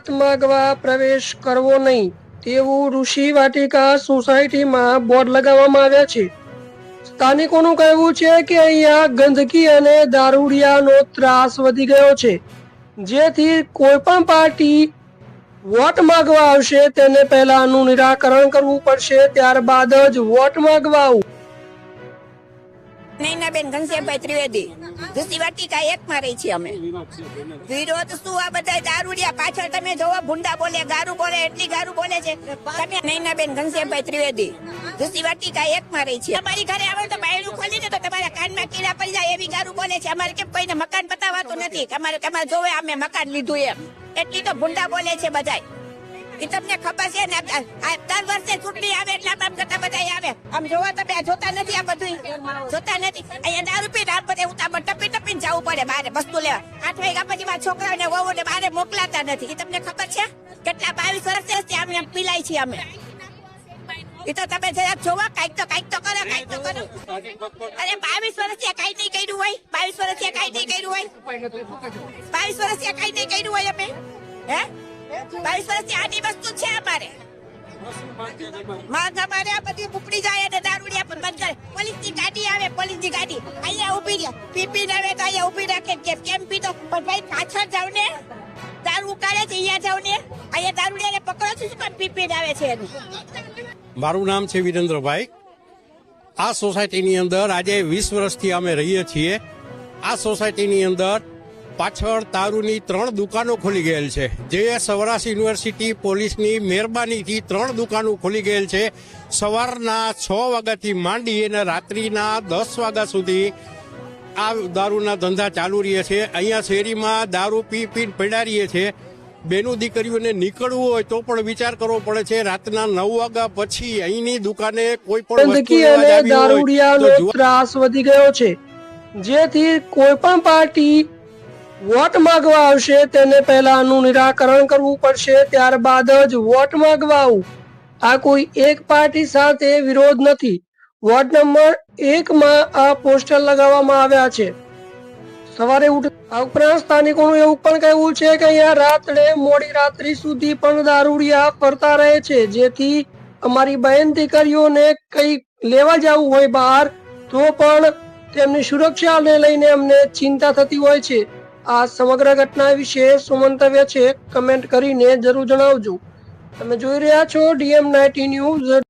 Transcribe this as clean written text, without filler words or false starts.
Vote માંગવા પ્રવેશ કરવો નહીં તેવું ઋષિ વાટિકા સોસાયટીમાં બોર્ડ લગાવવામાં આવ્યા છે। સ્થાનિકોનું કહેવું છે કે અહીંયા ગંદકી અને દારૂડિયાનો ત્રાસ વધી ગયો છે, જેથી કોઈ પણ પાર્ટી વોટ માંગવા આવશે તેને પહેલા આનું નિરાકરણ કરવું પડશે, ત્યારબાદ જ વોટ માંગવા આવવું। નૈનાબેન ઘનશ્યામભાઈ ત્રિવેદી ઋષિ વાટિકા 1 માં રહી છીએ અમે। વિરોધ શું આ બધા દારૂડિયા પાછળ તમે જોવો, ભૂંડા બોલે, ગારું બોલે, એટલી ગારું બોલે છે તમે। નૈનાબેન ઘનશ્યામભાઈ ત્રિવેદી ઋષિ વાટિકા 1 માં રહી છીએ। અમારી ઘરે આવે તો બાયણું ખોલી દે તો તમારા કાનમાં કીડા પડી જાય એવી ગારું બોલે છે। અમારે કેમ કોઈને મકાન બતાવાતું નથી, અમારે જોવે અમે મકાન લીધું એમ, એટલી તો ભૂંડા બોલે છે બધાય। એ તમને ખબર છે ને, આ 10 વર્ષે ચૂંટણી આવે એટલે આમ કરતા બધા આવે। આમ જોવા તમે જોતા નથી, આ બધું જોતા નથી। અહીંયા દારૂ પીને આમ બધે ઉતાવળ ટપી ટપીને જવું પડે બહાર વસ્તુ લેવા। 8 વાગ્યા પછી મારા છોકરાઓને વહુને બહાર મોકલાતા નથી। એ તમને ખબર છે કેટલા 22 વર્ષથી આમ પીલાય છીએ અમે। એ તો તમે જરાક જોવા, કાંઈક તો કરો, કાંઈક તો કરો। અરે 22 વર્ષથી કાંઈ નહીં કર્યું હોય, 22 વર્ષથી કાંઈ નહીં કર્યું હોય, 22 વર્ષથી કાંઈ નહીં કર્યું હોય અમે, હે 22 વર્ષથી આની વસ્તુ છે અમારે। માંગ અમારે આ બધી ઉપડી જાય અને દારૂડિયા પણ બંધ કરે। પોલીસની ગાડી આવે, પોલીસની ગાડી અહીંયા ઉભી રહે, પીપીને આવે તો અહીંયા ઉભી રાખે, કેમ પીતો? પણ ભાઈ પાછળ જાવ ને, દારૂ ઉકાળે છે અહીંયા જાવ ને, અહીંયા દારૂડિયાને પકડો છો શું કામ પીપીને આવે છે એનું? મારું નામ છે વિરેન્દ્રભાઈ। આ સોસાયટીની અંદર આજે 20 વર્ષથી અમે રહીએ છીએ। આ સોસાયટીની અંદર પાછળ દારૂની 3 દુકાનો ખોલી ગયેલ છે, જે સૌરાષ્ટ્ર યુનિવર્સિટી પોલીસની મહેરબાનીથી 3 દુકાનો ખોલી ગયેલ છે। સવારના 6 વાગ્યાથી માંડી અને રાત્રિના 10 વાગ્યા સુધી આ દારૂના ધંધા ચાલુ રહે છે। અહીંયા શેરીમાં દારૂ પીને પડ્યા રહીએ છે। બેનું દીકરીઓને નીકળવું હોય તો પણ વિચાર કરવો પડે છે। રાતના 9 વાગ્યા પછી અહીંની દુકાને કોઈ પણ ગંદકી અને દારૂડિયાનો ત્રાસ વધી ગયો છે, જેથી કોઈ પણ પાર્ટી વોટ માંગવા આવશે તેને પહેલા આનું નિરાકરણ કરવું પડશે, ત્યારબાદ જ વોટ માંગવા આવવું। આ કોઈ એક પાર્ટી સાથે વિરોધ નથી। વોર્ડ નંબર 1 માં આ પોસ્ટર લગાવવામાં આવ્યા છે। સવારે આ ઉપરાંત સ્થાનિકોનું એવું પણ કહેવું છે કે અહીંયા રાત્રે મોડી રાત્રિ સુધી પણ દારૂડિયા ફરતા રહે છે, જેથી અમારી બહેન દીકરીઓને કઈ લેવા જવું હોય બહાર તો પણ તેમની સુરક્ષાને લઈને અમને ચિંતા થતી હોય છે। આ સમગ્ર ઘટના વિશે શું મંતવ્ય છે કમેન્ટ કરીને જરૂર જણાવજો। તમે જોઈ રહ્યા છો DM 90 ન્યૂઝ।